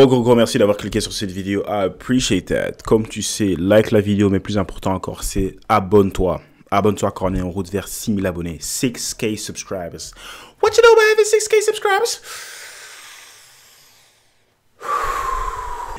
Gros merci d'avoir cliqué sur cette vidéo. I appreciate that. Comme tu sais, like la vidéo, mais plus important encore, c'est abonne-toi. Abonne-toi quand on est en route vers 6000 abonnés. 6K subscribers. What you know about 6K subscribers?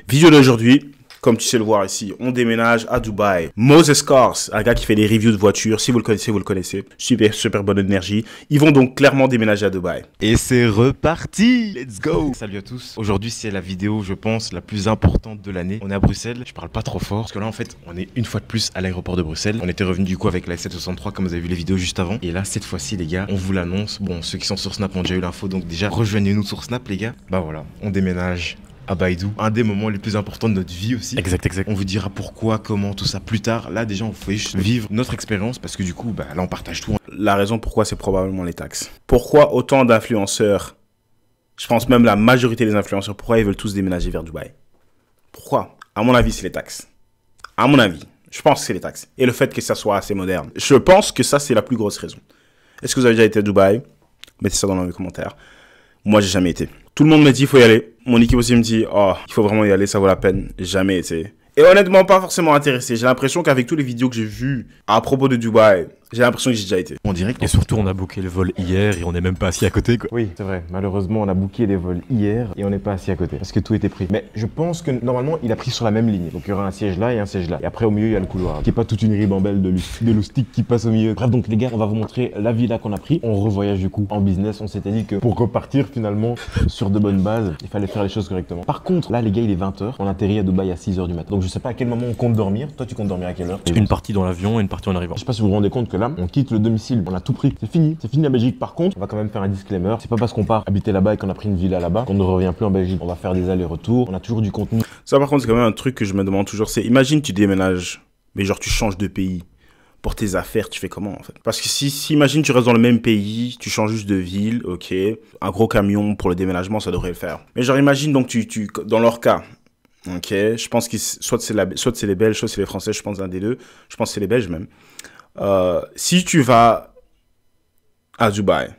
Vidéo d'aujourd'hui. Comme tu sais le voir ici, on déménage à Dubaï. Moses Cars, un gars qui fait des reviews de voitures. Si vous le connaissez, vous le connaissez. Super bonne énergie. Ils vont donc clairement déménager à Dubaï. Et c'est reparti. Let's go. Salut à tous. Aujourd'hui, c'est la vidéo, je pense, la plus importante de l'année. On est à Bruxelles. Je parle pas trop fort. Parce que là, en fait, on est une fois de plus à l'aéroport de Bruxelles. On était revenu du coup avec la S763, comme vous avez vu les vidéos juste avant. Et là, cette fois-ci, les gars, on vous l'annonce. Bon, ceux qui sont sur Snap ont déjà eu l'info. Donc déjà, rejoignez-nous sur Snap, les gars. Bah voilà, on déménage à Baïdou, un des moments les plus importants de notre vie aussi. Exact. On vous dira pourquoi, comment, tout ça plus tard. Là, déjà, on pouvait juste vivre notre expérience parce que du coup, bah, là, on partage tout. La raison pourquoi, c'est probablement les taxes. Pourquoi autant d'influenceurs, je pense même la majorité des influenceurs, pourquoi ils veulent tous déménager vers Dubaï? Pourquoi? À mon avis, c'est les taxes. À mon avis, je pense que c'est les taxes. Et le fait que ça soit assez moderne. Je pense que ça, c'est la plus grosse raison. Est-ce que vous avez déjà été à Dubaï? Mettez ça dans les commentaires. Moi, j'ai jamais été. Tout le monde me dit il faut y aller. Mon équipe aussi me dit oh, il faut vraiment y aller, ça vaut la peine. Jamais été. Et honnêtement, pas forcément intéressé. J'ai l'impression qu'avec toutes les vidéos que j'ai vues à propos de Dubaï, j'ai l'impression que j'ai déjà été. En direct. Et surtout, on a booké le vol hier et on n'est même pas assis à côté, quoi. Oui, c'est vrai. Malheureusement, on a booké des vols hier et on n'est pas assis à côté parce que tout était pris. Mais je pense que normalement, il a pris sur la même ligne. Donc il y aura un siège là et un siège là. Et après, au milieu, il y a le couloir. Qui est pas toute une ribambelle de loustiques qui passe au milieu. Bref, donc les gars, on va vous montrer la villa qu'on a pris. On revoyage du coup en business. On s'était dit que pour repartir finalement sur de bonnes bases, il fallait faire les choses correctement. Par contre, là, les gars, il est 20h. On atterrit à Dubaï à 6h du matin. Donc je sais pas à quel moment on compte dormir. Toi, tu comptes dormir à quelle heure? Une partie dans l'avion et une partie en arrivant. Je sais pas si vous vous rendez compte que là, on quitte le domicile, on a tout pris, c'est fini la Belgique. Par contre, on va quand même faire un disclaimer, c'est pas parce qu'on part habiter là-bas et qu'on a pris une villa là-bas qu'on ne revient plus en Belgique. On va faire des allers-retours, on a toujours du contenu. Ça par contre, c'est quand même un truc que je me demande toujours, c'est imagine tu déménages, mais genre tu changes de pays. Pour tes affaires, tu fais comment en fait? Parce que si imagine tu restes dans le même pays, tu changes juste de ville, ok, un gros camion pour le déménagement, ça devrait le faire. Mais genre imagine donc dans leur cas, ok, je pense que soit c'est les Belges, soit c'est les Français, je pense un des deux, je pense que c'est les Belges même. Si tu vas à Dubaï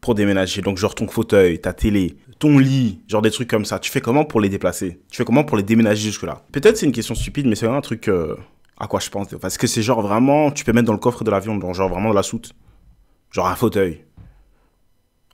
pour déménager, donc genre ton fauteuil, ta télé, ton lit, genre des trucs comme ça, tu fais comment pour les déplacer? Tu fais comment pour les déménager jusque là? Peut-être c'est une question stupide, mais c'est vraiment un truc à quoi je pense. Parce que c'est genre vraiment, tu peux mettre dans le coffre de l'avion, genre vraiment dans la soute, genre un fauteuil.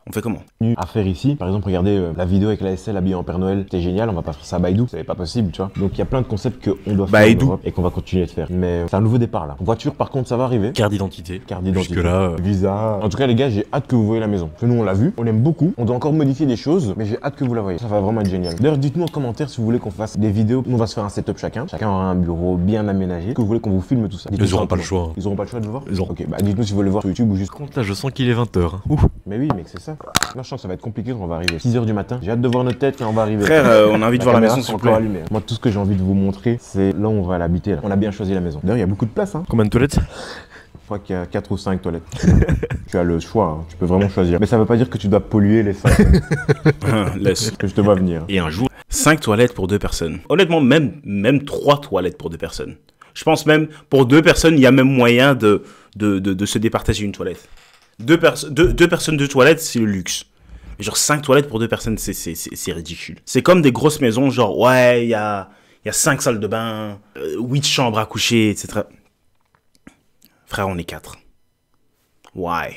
On fait comment? À faire ici, par exemple, regardez la vidéo avec la SL habillée en Père Noël, c'était génial, on va pas faire ça à Baïdou, c'est pas possible, tu vois. Donc il y a plein de concepts qu'on doit faire en Europe et qu'on va continuer de faire. Mais c'est un nouveau départ là. Voiture par contre, ça va arriver. Carte d'identité. Jusque là, visa. En tout cas les gars, j'ai hâte que vous voyez la maison. Nous on l'a vu, on l'aime beaucoup, on doit encore modifier des choses, mais j'ai hâte que vous la voyez. Ça va vraiment être génial. D'ailleurs, dites-nous en commentaire si vous voulez qu'on fasse des vidéos. Nous on va se faire un setup chacun. Chacun aura un bureau bien aménagé. Que vous voulez qu'on vous filme tout ça? ils auront pas le choix. Ils auront pas le choix de le voir? Ils auront. Ok, bah dites-nous si vous voulez le voir sur YouTube ou juste. Compte là, je sens qu'il est 20h. Mais oui, mec, c'est ça. Là, je sens que ça va être compliqué quand on va arriver. 6h du matin. J'ai hâte de voir notre tête quand on va arriver. Frère, on a envie de voir la maison s'il vous plaît. Allumée. Moi, tout ce que j'ai envie de vous montrer, c'est là où on va l'habiter. On a bien choisi la maison. D'ailleurs, il y a beaucoup de place. Hein. Combien de toilettes? Je crois qu'il y a 4 ou 5 toilettes. Tu as le choix, hein. Tu peux vraiment choisir. Mais ça veut pas dire que tu dois polluer les 5. Laisse. Que je te vois venir. Et un jour, 5 toilettes pour 2 personnes. Honnêtement, même 3 toilettes pour 2 personnes. Je pense même, pour 2 personnes, il y a même moyen de se départager une toilette. 2 personnes, 2 toilettes, c'est le luxe. Mais genre 5 toilettes pour 2 personnes, c'est ridicule. C'est comme des grosses maisons, genre, ouais, il y a 5 salles de bain, 8 chambres à coucher, etc. Frère, on est 4. Why?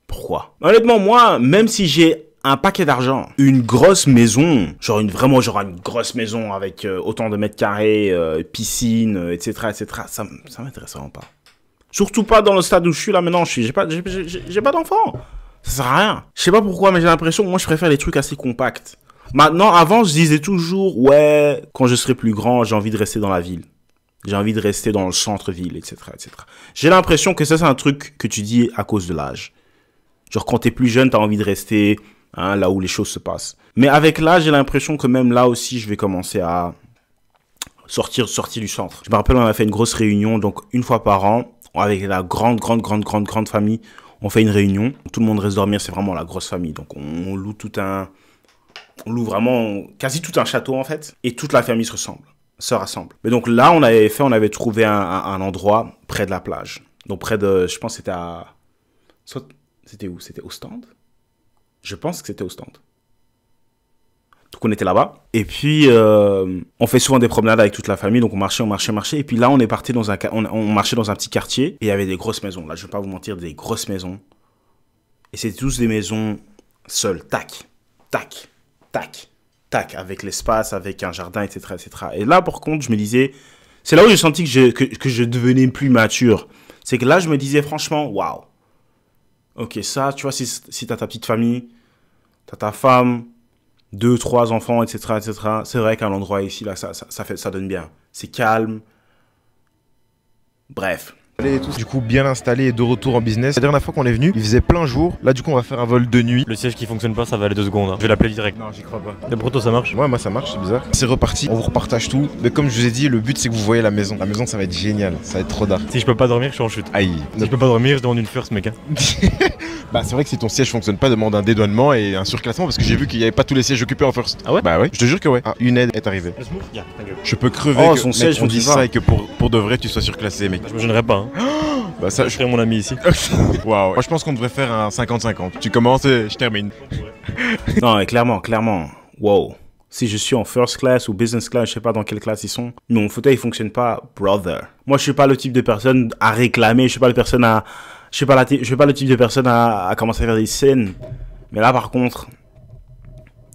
Pourquoi? Honnêtement, moi, même si j'ai un paquet d'argent, une grosse maison, genre une grosse maison avec autant de mètres carrés, piscine, etc., ça m'intéresse vraiment pas. Surtout pas dans le stade où je suis là maintenant, j'ai pas d'enfant. Ça sert à rien. Je sais pas pourquoi, mais j'ai l'impression que moi je préfère les trucs assez compacts. Maintenant, avant, je disais toujours, ouais, quand je serai plus grand, j'ai envie de rester dans la ville. J'ai envie de rester dans le centre-ville, etc., etc. J'ai l'impression que ça, c'est un truc que tu dis à cause de l'âge. Genre, quand t'es plus jeune, t'as envie de rester là où les choses se passent. Mais avec l'âge, j'ai l'impression que même là aussi, je vais commencer à sortir du centre. Je me rappelle, on a fait une grosse réunion, donc une fois par an, avec la grande famille, on fait une réunion. Tout le monde reste dormir, c'est vraiment la grosse famille. Donc, on loue vraiment quasi tout un château, en fait. Et toute la famille se rassemble. Mais donc là, on avait trouvé un endroit près de la plage. Donc près de, je pense que c'était où? C'était Ostende? Je pense que c'était Ostende. Donc on était là-bas. Et puis, on fait souvent des promenades avec toute la famille. Donc on marchait. Et puis là, on est parti on marchait dans un petit quartier. Et il y avait des grosses maisons. Là, je vais pas vous mentir, des grosses maisons. Et c'était tous des maisons seules. Tac, tac, tac, tac. Avec l'espace, avec un jardin, etc., etc. Et là, par contre, je me disais... C'est là où j'ai senti que je devenais plus mature. C'est que là, je me disais franchement, waouh. Ok, ça, tu vois, si t'as ta petite famille, t'as ta femme, 2, 3 enfants, etc., etc. C'est vrai qu'un endroit ici, là, ça donne bien. C'est calme. Bref. Du coup, bien installé et de retour en business. La dernière fois qu'on est venu, il faisait plein jour. Là, du coup, on va faire un vol de nuit. Le siège qui fonctionne pas, ça va aller 2 secondes. Hein. Je vais l'appeler direct. Non, j'y crois pas. Et pour toi, ça marche? Ouais, moi ça marche, c'est bizarre. C'est reparti, on vous repartage tout. Mais comme je vous ai dit, le but c'est que vous voyez la maison. La maison, ça va être génial, ça va être trop d'art. Si je peux pas dormir, je suis en chute. Aïe. Si je peux pas dormir, je demande une first, mec. Hein. Bah, c'est vrai que si ton siège fonctionne pas, demande un dédouanement et un surclassement parce que j'ai vu qu'il y avait pas tous les sièges occupés en first. Ah ouais? Bah ouais, je te jure que ouais. Ah, une aide est arrivée. Je peux crever Oh, que son siège on dit fonctionne ça pas. et que pour de vrai tu sois surclassé, mec. Je me gênerai pas. Hein. Bah ça, Je serai mon ami ici. Waouh. Moi je pense qu'on devrait faire un 50-50. Tu commences et je termine. Non, mais clairement. Wow. Si je suis en first class ou business class, je sais pas dans quelle classe ils sont, mon fauteuil fonctionne pas, brother. Moi, je suis pas le type de personne à réclamer, je suis pas le type de personne à commencer à faire des scènes. Mais là, par contre,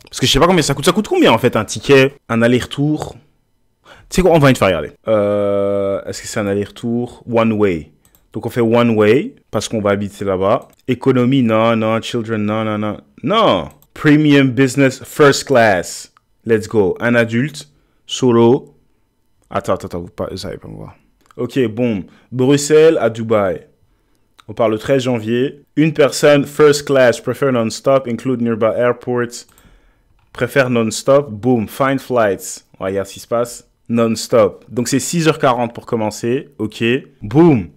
parce que je sais pas combien ça coûte. Ça coûte combien en fait un ticket, un aller-retour? Tu sais quoi, on va une faire regarder. Est-ce que c'est un aller-retour one way? Donc on fait one way parce qu'on va habiter là-bas. Économie, non. Children, non. Non. Premium business first class. Let's go. Un adulte, solo. Attends, vous savez pas me voir. Ok, bon. Bruxelles à Dubaï. On part le 13 janvier. Une personne first class, prefer non-stop, include nearby airports. Préfère non-stop. Boom. Find flights. On regarde ce qui se passe. Non-stop. Donc c'est 6h40 pour commencer. Ok. Boom.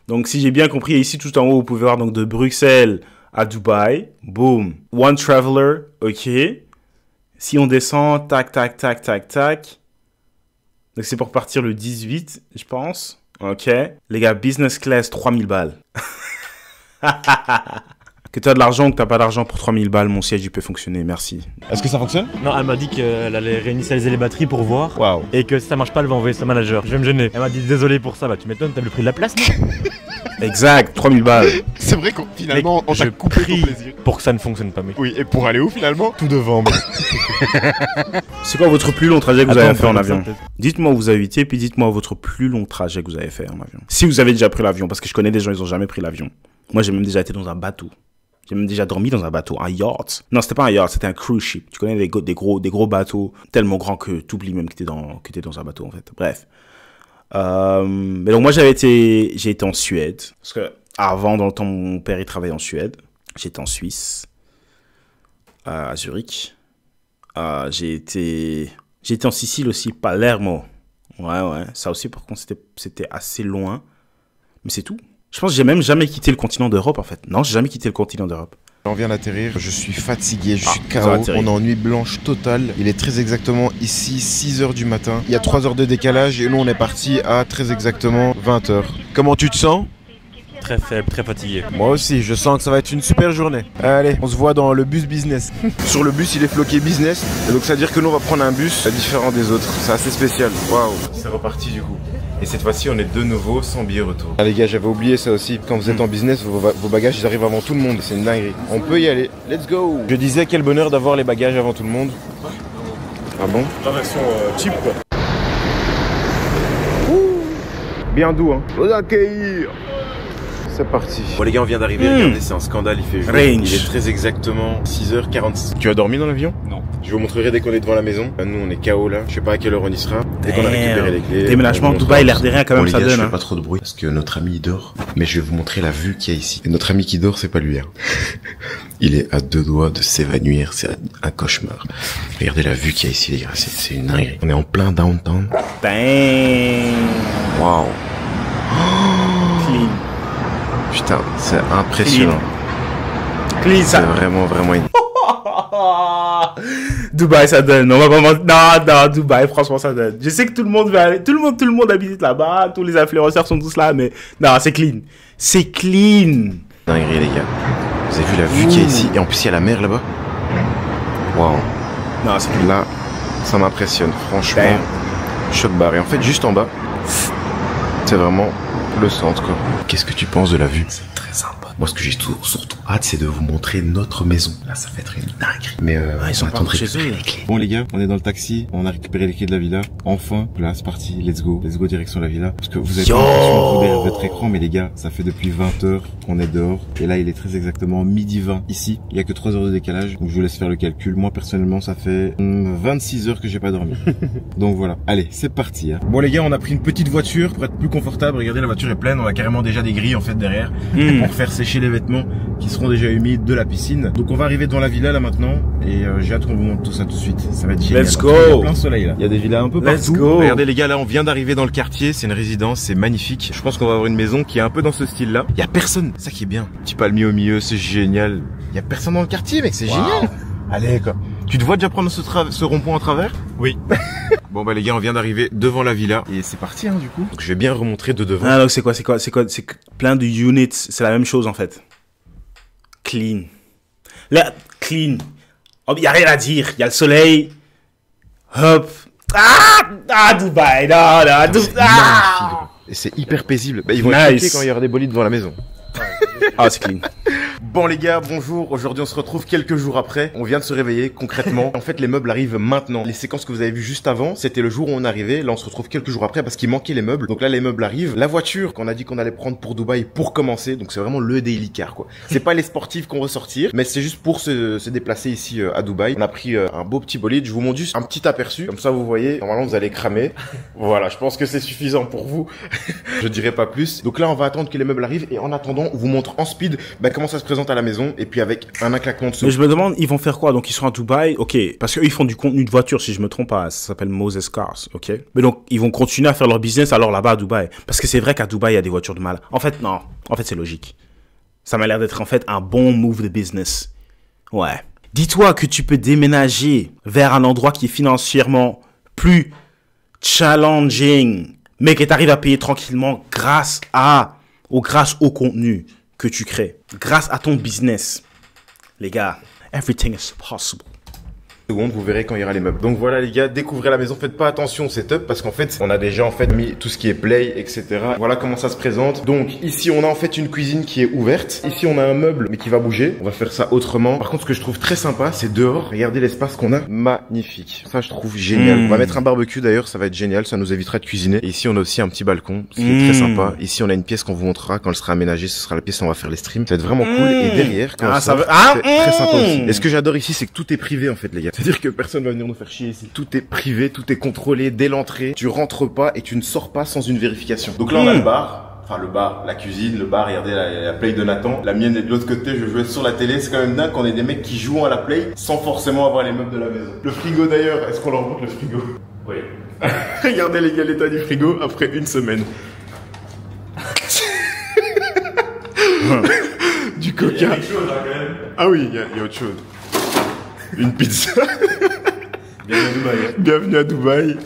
Donc si j'ai bien compris, ici tout en haut, vous pouvez voir donc de Bruxelles à Dubaï. Boom. One traveler. Ok. Si on descend, tac. Donc c'est pour partir le 18, je pense. Ok. Les gars, business class, 3000 balles. Que tu as de l'argent ou que tu n'as pas d'argent pour 3000 balles, mon siège il peut fonctionner, merci. Est-ce que ça fonctionne? Non, elle m'a dit qu'elle allait réinitialiser les batteries pour voir. Waouh. Et que si ça marche pas, elle va envoyer son manager. Je vais me gêner. Elle m'a dit désolé pour ça. Bah tu m'étonnes, t'as le prix de la place, non? Exact, 3000 balles. C'est vrai qu'on finalement on t'a coupé ton plaisir. Pour que ça ne fonctionne pas, mec. Oui, et pour aller où finalement? Tout devant, mec. C'est quoi votre plus long trajet que vous Attends, avez fait en on peut avion? faire ça, peut-être. Dites-moi où vous habitez, puis dites-moi votre plus long trajet que vous avez fait en avion. Si vous avez déjà pris l'avion, parce que je connais des gens, ils ont jamais pris l'avion. Moi, j'ai même déjà été dans un bateau. J'ai même déjà dormi dans un bateau, un yacht. Non, c'était pas un yacht, c'était un cruise ship. Tu connais des gros bateaux tellement grands que tu oublies même que t'es dans un bateau, en fait. Bref. Mais donc, moi, j'ai été en Suède. Parce que avant, dans le temps, mon père, il travaillait en Suède. J'étais en Suisse, à Zurich. J'ai été en Sicile aussi, Palermo. Ouais. Ça aussi, par contre, c'était assez loin. Mais c'est tout. Je pense que j'ai même jamais quitté le continent d'Europe, en fait. Non, j'ai jamais quitté le continent d'Europe. On vient d'atterrir, je suis fatigué, je suis ça va KO, atterrir. on est en nuit blanche totale. Il est très exactement ici 6h du matin. Il y a 3 heures de décalage et nous on est parti à très exactement 20h. Comment tu te sens? Très faible, très fatigué. Moi aussi, je sens que ça va être une super journée. Allez, on se voit dans le bus business. Sur le bus, il est floqué business. Et donc ça veut dire que nous on va prendre un bus différent des autres. C'est assez spécial. Waouh. C'est reparti du coup. Et cette fois-ci, on est de nouveau sans billet retour. Ah les gars, j'avais oublié ça aussi. Quand vous êtes en business, vos bagages ils arrivent avant tout le monde. C'est une dinguerie. On peut y aller. Let's go. Je disais quel bonheur d'avoir les bagages avant tout le monde. Ah bon? La version cheap, quoi. Bien doux, hein. Vous accueillir. C'est parti. Bon les gars, on vient d'arriver, regardez, c'est un scandale, il fait jour. Range. Il est très exactement 6h46. Tu as dormi dans l'avion? Non. Je vous montrerai dès qu'on est devant la maison. Nous on est KO là, je sais pas à quelle heure on y sera. Dès qu'on a récupéré les clés. Déménagement on de vous Dubaï, montrera. l'air de rien quand même, Bon, ça les gars, donne. je fais pas trop de bruit parce que notre ami il dort. Mais je vais vous montrer la vue qu'il y a ici. Et notre ami qui dort, c'est pas lui. Hein. Il est à 2 doigts de s'évanouir, c'est un cauchemar. Regardez la vue qu'il y a ici les gars, c'est une dinguerie. On est en plein downtown. Damn. Waouh. Clean. Putain, c'est impressionnant. Clean, C'est ça. vraiment Dubaï, ça donne. On va pas mentir. Non, Dubaï, franchement, ça donne. Je sais que tout le monde veut aller. Tout le monde habite là-bas. Tous les influenceurs sont tous là, mais non, c'est clean. C'est clean. dinguerie les gars. Vous avez vu la vue qu'il y a ici? Et en plus, il y a la mer là-bas. Waouh. Non, c'est Là, ça m'impressionne. Franchement, choc barre. Et en fait, juste en bas, c'est vraiment le centre, quoi. Qu'est-ce que tu penses de la vue? C'est très sympa. Moi, ce que j'ai surtout hâte, c'est de vous montrer notre maison. Là, ça va être une dinguerie. Mais ils sont pas chez eux. Les clés. Bon, les gars, on est dans le taxi. On a récupéré les clés de la villa. Enfin, là, c'est parti. Let's go. Let's go direction la villa. Parce que vous avez pas l'impression derrière votre écran, mais les gars, ça fait depuis 20 heures qu'on est dehors. Et là, il est très exactement 12h20 ici. Il y a que 3 heures de décalage. Donc, je vous laisse faire le calcul. Moi, personnellement, ça fait 26 heures que j'ai pas dormi. Donc voilà. Allez, c'est parti. Hein. Bon, les gars, on a pris une petite voiture pour être plus confortable. Regardez, la voiture est pleine. On a carrément déjà des grilles, en fait, derrière. Pour faire sécher les vêtements qui seront déjà humides de la piscine. Donc on va arriver devant la villa là maintenant et j'ai hâte qu'on vous montre tout ça tout de suite. Ça va être génial. Let's go. Il y a plein de soleil là. Il y a des villas un peu partout. Let's go. Regardez les gars, là on vient d'arriver dans le quartier, c'est une résidence, c'est magnifique. Je pense qu'on va avoir une maison qui est un peu dans ce style là. Il y a personne, ça qui est bien. Petit palmier au milieu, c'est génial. Il y a personne dans le quartier mec, c'est génial. Allez quoi. Tu te vois déjà prendre ce rond-point en travers? Oui. Bon bah les gars, on vient d'arriver devant la villa et c'est parti hein du coup. Donc je vais bien remontrer de devant. Ah donc c'est quoi? C'est plein de units, c'est la même chose en fait. Clean. Là, clean. Oh, y a rien à dire, y a le soleil. Hop. Dubaï, non, Dubaï. Et c'est hyper paisible. Bah, ils vont Nice. être choqués quand il y aura des bolides devant la maison. Ah, c'est clean. Bon les gars, bonjour. Aujourd'hui on se retrouve quelques jours après. On vient de se réveiller concrètement. En fait les meubles arrivent maintenant. Les séquences que vous avez vues juste avant, c'était le jour où on arrivait. Là on se retrouve quelques jours après parce qu'il manquait les meubles. Donc là les meubles arrivent. La voiture qu'on a dit qu'on allait prendre pour Dubaï pour commencer. Donc c'est vraiment le daily car quoi. C'est pas les sportifs qu'on va sortir, mais c'est juste pour se déplacer ici à Dubaï. On a pris un beau petit bolide. Je vous montre juste un petit aperçu. Comme ça vous voyez, normalement vous allez cramer. Voilà, je pense que c'est suffisant pour vous. Je dirais pas plus. Donc là on va attendre que les meubles arrivent et en attendant on vous montre en speed comment ça se présente à la maison et puis avec un claquement de Mais soupe. je me demande, ils vont faire quoi? Donc ils sont à Dubaï, ok. Parce qu'eux ils font du contenu de voiture, si je me trompe pas. Ça s'appelle Moses Cars, ok. Mais donc ils vont continuer à faire leur business alors là-bas à Dubaï. Parce que c'est vrai qu'à Dubaï il y a des voitures de mal. En fait non, en fait c'est logique. Ça m'a l'air d'être en fait un bon move de business. Ouais. Dis-toi que tu peux déménager vers un endroit qui est financièrement plus challenging, mais que tu arrives à payer tranquillement grâce au contenu que tu crées, grâce à ton business. Les gars, everything is possible. Seconde, vous verrez quand il y aura les meubles. Donc voilà les gars, découvrez la maison, faites pas attention au setup parce qu'en fait on a déjà en fait mis tout ce qui est play, etc. Voilà comment ça se présente. Donc ici on a en fait une cuisine qui est ouverte. Ici on a un meuble mais qui va bouger. On va faire ça autrement. Par contre ce que je trouve très sympa c'est dehors. Regardez l'espace qu'on a, magnifique. Ça je trouve génial. On va mettre un barbecue d'ailleurs, ça va être génial, ça nous évitera de cuisiner. Et ici on a aussi un petit balcon, ce qui est très sympa. Ici on a une pièce qu'on vous montrera quand elle sera aménagée. Ce sera la pièce où on va faire les streams. Ça va être vraiment cool. Et derrière, quand c'est très sympa aussi. Et ce que j'adore ici c'est que tout est privé en fait les gars. C'est-à-dire que personne va venir nous faire chier ici. Tout est privé, tout est contrôlé dès l'entrée. Tu rentres pas et tu ne sors pas sans une vérification. Donc là, on a le bar. Enfin, le bar, la cuisine, le bar. Regardez la play de Nathan. La mienne est de l'autre côté. Je jouais sur la télé. C'est quand même dingue qu'on ait des mecs qui jouent à la play sans forcément avoir les meubles de la maison. Le frigo d'ailleurs. Est-ce qu'on leur montre le frigo? Oui. Regardez les gars l'état du frigo après une semaine. Du coca. Il y a quelque chose là, quand même. Ah oui, il y a autre chose. Une pizza. Bienvenue à Dubaï. Bienvenue à Dubaï.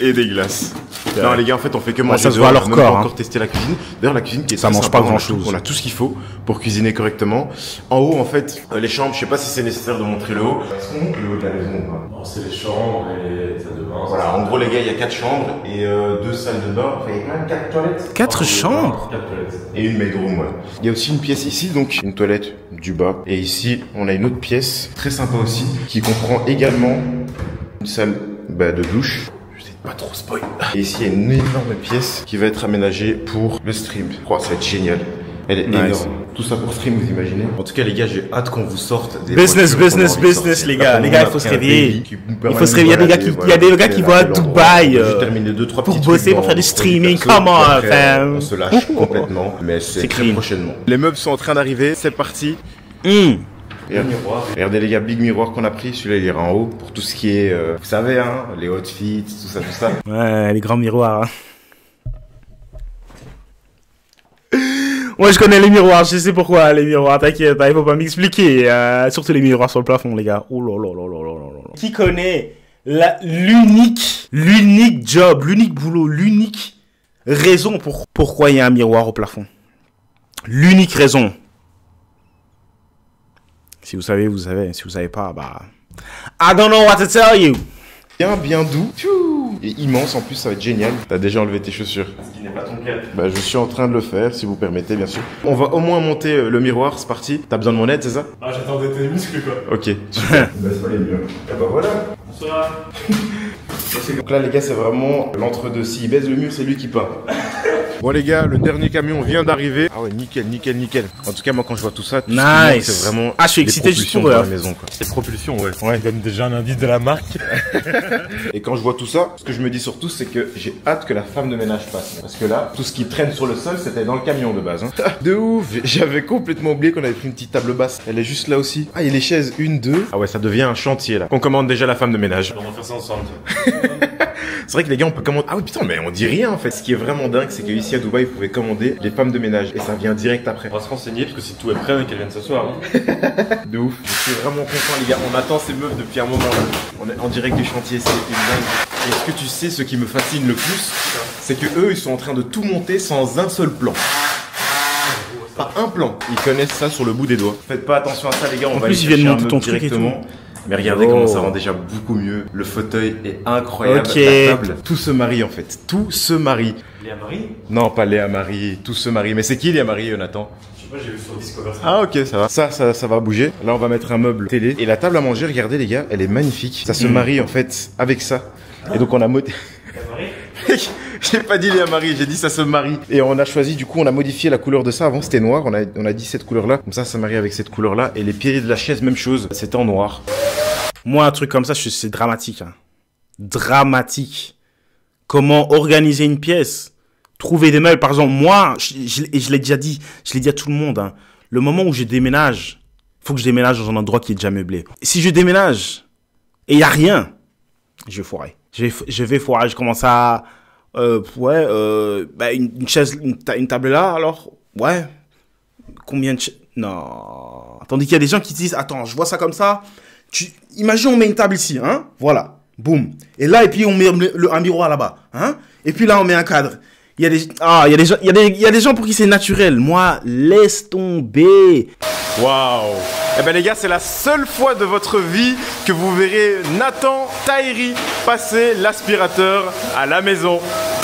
Et des glaces. Non les gars, en fait on fait que manger ça se dehors, voit à leur on a corps, même pas hein. encore testé la cuisine. D'ailleurs la cuisine qui est Ça très mange sympa, pas grand-chose. On a tout ce qu'il faut pour cuisiner correctement. En haut en fait, les chambres, je sais pas si c'est nécessaire de montrer le haut. Est-ce qu'on montre le haut de la maison ou pas? Bon, c'est les chambres et les salles de bain. Voilà, en gros les gars, il y a 4 chambres et 2 salles de bain. Enfin, il y a quand même 4 toilettes. 4 chambres? 4 toilettes. Et une maid room, ouais. Il y a aussi une pièce ici, donc une toilette du bas. Et ici, on a une autre pièce, très sympa aussi, qui comprend également une salle de douche. Je sais pas trop spoil. Et ici, il y a une énorme pièce qui va être aménagée pour le stream. Oh, ça va être génial. Elle est énorme. Tout ça pour stream, vous imaginez? En tout cas, les gars, j'ai hâte qu'on vous sorte des Business, voitures qu'on a business, envie de business, sortir. les gars. Là, Les gars, il on a faut se pris un réveiller. daily qui nous permet Il faut se de réveiller. Il y a des balader, gars qui, voilà. il y a des gars qui vont à Dubaï. J'ai terminé 2-3 pour petits bosser, trucs pour faire dans du mon streaming. perso, Come on, puis après, fam. on se lâche complètement, mais c'est très clean. prochainement. Les meubles sont en train d'arriver, c'est parti. Regardez les gars, big miroir qu'on a pris, celui-là il ira en haut pour tout ce qui est, vous savez, hein, les outfits, tout ça, tout ça. Ouais, les grands miroirs. Hein. Moi, je connais les miroirs, je sais pourquoi les miroirs, t'inquiète, il faut pas m'expliquer. Surtout les miroirs sur le plafond, les gars. Oh là là là là là là là. Qui connaît l'unique job, l'unique boulot, l'unique raison pourquoi il y a un miroir au plafond? L'unique raison. Si vous savez, vous savez. Si vous savez pas, bah... I don't know what to tell you. Bien doux. Pfiou. Et immense, en plus, ça va être génial. T'as déjà enlevé tes chaussures. Ce qui n'est pas ton cas. Bah, je suis en train de le faire, si vous permettez, bien sûr. On va au moins monter le miroir, c'est parti. T'as besoin de mon aide, c'est ça? Ah, j'attendais tes muscles, quoi. Ok, super. Bah, ça va aller mieux. Et bah voilà. Bonsoir. Donc là, les gars, c'est vraiment l'entre-deux. S'il baise le mur, c'est lui qui peint. Bon, les gars, le dernier camion vient d'arriver. Ah ouais, nickel. En tout cas, moi, quand je vois tout ça, tout ce qui manque, c'est vraiment. Ah, je suis excité juste pour la maison, quoi. C'est propulsion, ouais. Ouais, donne déjà un indice de la marque. Et quand je vois tout ça, ce que je me dis surtout, c'est que j'ai hâte que la femme de ménage passe. Parce que là, tout ce qui traîne sur le sol, c'était dans le camion de base. Hein. De ouf. J'avais complètement oublié qu'on avait pris une petite table basse. Elle est juste là aussi. Ah, il y a les chaises, 1, 2. Ah ouais, ça devient un chantier là. On commande déjà la femme de ménage. On va faire ça ensemble. C'est vrai que les gars, on peut commander. Ah oui, putain, mais on dit rien en fait. Ce qui est vraiment dingue, c'est qu'ici à Dubaï, vous pouvez commander les femmes de ménage et ça vient direct après. On va se renseigner parce que si tout est prêt, qu'elle vienne ce soir. Hein. De ouf. Je suis vraiment content, les gars. On attend ces meufs depuis un moment là. On est en direct du chantier, c'est une dingue. Et est-ce que tu sais ce qui me fascine le plus? C'est que eux, ils sont en train de tout monter sans un seul plan. Pas un plan. Ils connaissent ça sur le bout des doigts. Faites pas attention à ça, les gars. On va aller chercher un meuble directement. Mais regardez comment ça rend déjà beaucoup mieux. Le fauteuil est incroyable. Ok. La table, tout se marie en fait. Tout se marie. Léa Marie? Non, pas Léa Marie. Tout se marie. Mais c'est qui Léa Marie, Jonathan? Je sais pas, j'ai vu sur Discover. Ah ok, ça va. Ça va bouger. Là, on va mettre un meuble télé. Et la table à manger, regardez les gars, elle est magnifique. Ça se marie en fait avec ça. Et donc on a modé... Léa Marie? J'ai pas dit Léa Marie, j'ai dit ça se marie. Et on a choisi, du coup, on a modifié la couleur de ça. Avant, c'était noir. On a dit cette couleur-là. Comme ça marie avec cette couleur-là. Et les pieds de la chaise, même chose. C'était en noir. Moi, un truc comme ça, c'est dramatique. Hein. Dramatique. Comment organiser une pièce? Trouver des meubles. Par exemple, moi, je l'ai déjà dit, je l'ai dit à tout le monde. Hein. Le moment où je déménage, faut que je déménage dans un endroit qui est déjà meublé. Si je déménage et il n'y a rien, je vais foirer. Je vais foirer. Je commence à... une chaise, une table là, alors, ouais. Combien de chaises? Non. Tandis qu'il y a des gens qui disent, attends, je vois ça comme ça. Imagine, on met une table ici, hein. Voilà. Boum. Et là, et puis on met un miroir là-bas, hein. Et puis là, on met un cadre. Il y a des gens pour qui c'est naturel. Moi, laisse tomber. Waouh. Eh ben les gars, c'est la seule fois de votre vie que vous verrez Nathan Tahiri passer l'aspirateur à la maison.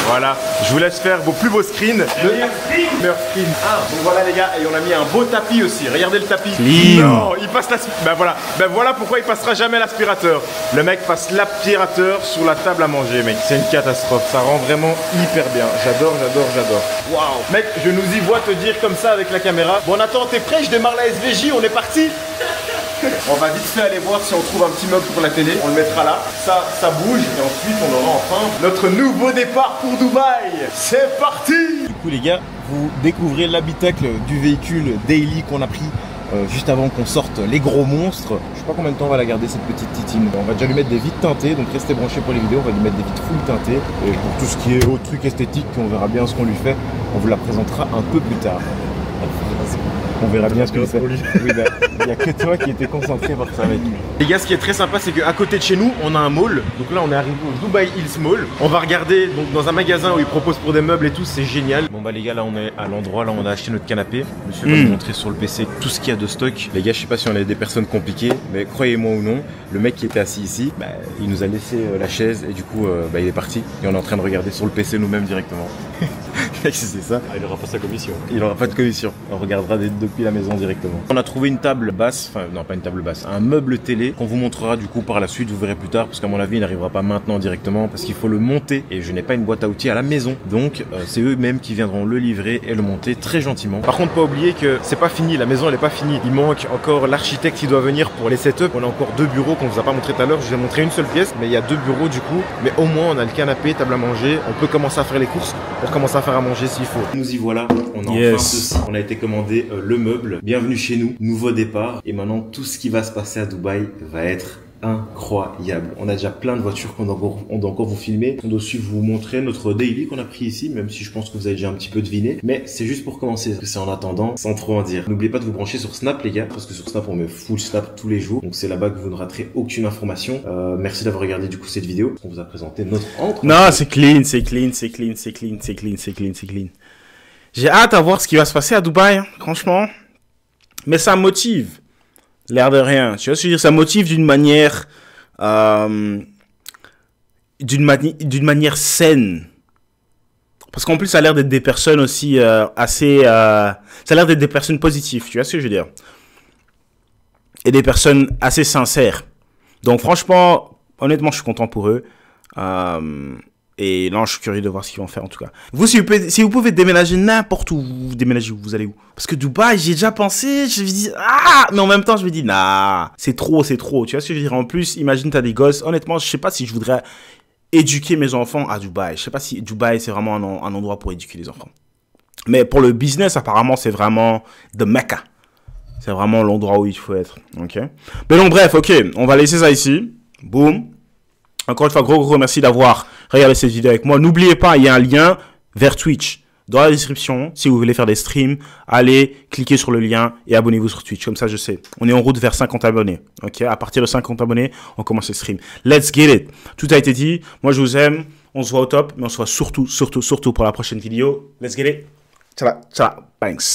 Voilà, je vous laisse faire vos plus beaux screens. Meilleur screen. Ah, donc voilà les gars, et on a mis un beau tapis aussi. Regardez le tapis. Clean. Non, il passe l'aspirateur. Ben voilà pourquoi il passera jamais l'aspirateur. Le mec passe l'aspirateur sur la table à manger, mec. C'est une catastrophe. Ça rend vraiment hyper bien. J'adore. Waouh. Mec, je nous y vois te dire comme ça avec la caméra. Bon Nathan, t'es prêt? Je démarre la SVJ, on est parti. On va vite fait aller voir si on trouve un petit meuble pour la télé. On le mettra là. Ça bouge. Et ensuite, on aura enfin notre nouveau départ pour Dubaï. C'est parti. Du coup, les gars, vous découvrez l'habitacle du véhicule Daily qu'on a pris juste avant qu'on sorte les gros monstres. Je sais pas combien de temps on va la garder, cette petite titine. On va déjà lui mettre des vitres teintées. Donc restez branchés pour les vidéos. On va lui mettre des vitres full teintées. Et pour tout ce qui est autre truc esthétique, on verra bien ce qu'on lui fait. On vous la présentera un peu plus tard. On verra bien ce que c'est. Oui, bah, il n'y a que toi qui étais concentré par ça, mec. Les gars, ce qui est très sympa, c'est qu'à côté de chez nous, on a un mall. Donc là, on est arrivé au Dubai Hills Mall. On va regarder donc, dans un magasin où ils proposent pour des meubles et tout, c'est génial. Bon, bah, les gars, là, on est à l'endroit, là, on a acheté notre canapé. Monsieur va nous montrer sur le PC tout ce qu'il y a de stock. Les gars, je sais pas si on est des personnes compliquées, mais croyez-moi ou non, le mec qui était assis ici, bah, il nous a laissé la chaise et du coup, bah, il est parti. Et on est en train de regarder sur le PC nous-mêmes directement. C'est ça. Ah, il aura pas sa commission. Il aura pas de commission. On regardera depuis la maison directement. On a trouvé une table basse, enfin non pas une table basse, un meuble télé qu'on vous montrera du coup par la suite, vous verrez plus tard parce qu'à mon avis il n'arrivera pas maintenant directement parce qu'il faut le monter et je n'ai pas une boîte à outils à la maison. Donc c'est eux-mêmes qui viendront le livrer et le monter très gentiment. Par contre pas oublier que c'est pas fini, la maison elle est pas finie. Il manque encore l'architecte qui doit venir pour les setups. On a encore 2 bureaux qu'on vous a pas montré tout à l'heure. Je vous ai montré une seule pièce mais il y a 2 bureaux du coup. Mais au moins on a le canapé, table à manger, on peut commencer à faire les courses pour commencer à faire à manger s'il faut. Nous y voilà, on a enfin ceci. On a été commandé le meuble. Bienvenue chez nous, nouveau départ. Et maintenant tout ce qui va se passer à Dubaï va être incroyable. On a déjà plein de voitures qu'on doit encore vous filmer. On doit aussi vous montrer notre daily qu'on a pris ici, même si je pense que vous avez déjà un petit peu deviné. Mais c'est juste pour commencer, parce que c'est en attendant, sans trop en dire. N'oubliez pas de vous brancher sur Snap, les gars, parce que sur Snap, on met full Snap tous les jours. Donc c'est là-bas que vous ne raterez aucune information. Merci d'avoir regardé du coup cette vidéo. On vous a présenté notre entre. Non, c'est clean. J'ai hâte à voir ce qui va se passer à Dubaï, hein, franchement. Mais ça me motive. L'air de rien. Tu vois ce que je veux dire? Ça motive d'une manière... d'une manière saine. Parce qu'en plus, ça a l'air d'être des personnes aussi assez... ça a l'air d'être des personnes positives, tu vois ce que je veux dire? Et des personnes assez sincères. Donc franchement, honnêtement, je suis content pour eux. Et là, je suis curieux de voir ce qu'ils vont faire en tout cas. Vous, si vous pouvez déménager n'importe où, vous déménagez où, vous allez où? Parce que Dubaï, j'y ai déjà pensé, je me dis, ah! Mais en même temps, je me dis, nah, c'est trop. Tu vois ce que je veux dire? En plus, imagine, t'as des gosses. Honnêtement, je sais pas si je voudrais éduquer mes enfants à Dubaï. Je sais pas si Dubaï, c'est vraiment un endroit pour éduquer les enfants. Mais pour le business, apparemment, c'est vraiment the Mecca. C'est vraiment l'endroit où il faut être. Ok. Mais donc, bref, ok. On va laisser ça ici. Boum. Encore une fois, gros merci d'avoir regardé cette vidéo avec moi. N'oubliez pas, il y a un lien vers Twitch dans la description. Si vous voulez faire des streams, allez cliquer sur le lien et abonnez-vous sur Twitch. Comme ça, je sais. On est en route vers 50 abonnés. Ok. À partir de 50 abonnés, on commence le stream. Let's get it. Tout a été dit. Moi, je vous aime. On se voit au top. Mais on se voit surtout pour la prochaine vidéo. Let's get it. Ciao. Thanks.